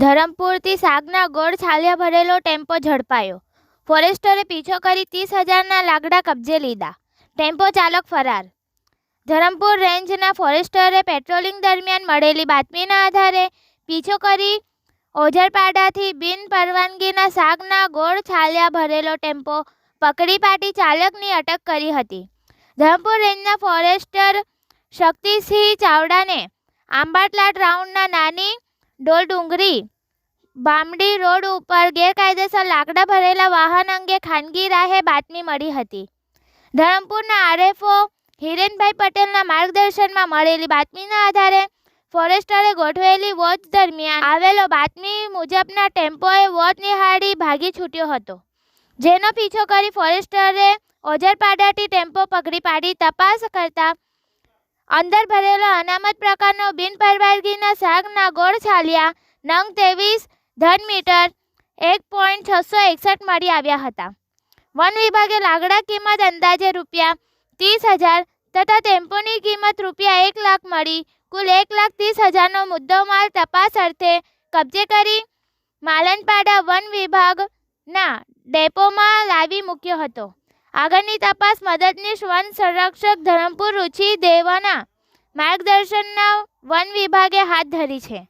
ધરમપુરથી શાકના ગોળ છાલિયા ભરેલો ટેમ્પો ઝડપાયો. ફોરેસ્ટરે પીછો કરી 30,000ના લાકડા કબજે લીધા. ટેમ્પો ચાલક ફરાર. ધરમપુર રેન્જના ફોરેસ્ટરે પેટ્રોલિંગ દરમિયાન મળેલી બાતમીના આધારે પીછો કરી ઓઝરપાડાથી બિન પરવાનગીના શાકના ગોળ છાલિયા ભરેલો ટેમ્પો પકડી પાડી ચાલકની અટક કરી હતી. ધરમપુર રેન્જના ફોરેસ્ટર શક્તિસિંહ ચાવડાને આંબાટલાટ રાઉન્ડના નાની ડોલડુંગરી બામડી રોડ ઉપર ગેરકાયદેસર લાકડા ભરેલા વાહન અંગે ખાનગી રાહે બાતમી મળી હતી. ધરમપુરના આરએફઓ હિરેનભાઈ પટેલના માર્ગદર્શનમાં મળેલી બાતમીના આધારે ફોરેસ્ટરે ગોઠવેલી વોચ દરમિયાન આવેલો બાતમી મુજબના ટેમ્પોએ વોચ નિહાળી ભાગી છૂટ્યો હતો, જેનો પીછો કરી ફોરેસ્ટરે ઓઝરપાડાથી ટેમ્પો પકડી પાડી તપાસ કરતા અંદર ભરેલો અનામત પ્રકારનો બિનપરવાનગીના શાકના ગોળ છાલિયા નંગ 23 ઘન મીટર 1.661 મળી આવ્યા હતા. વન વિભાગે લાકડા કિંમત અંદાજે ₹30,000 તથા ટેમ્પોની કિંમત ₹1 લાખ મળી કુલ ₹1,30,000નો મુદ્દામાલ તપાસ અર્થે કબજે કરી માલણપાડા વન વિભાગના ડેપોમાં લાવી મૂક્યો હતો. આગળની તપાસ મદદનીશ વન સંરક્ષક ધરમપુર રુચિ દેવાના માર્ગદર્શનના વન વિભાગે હાથ ધરી છે.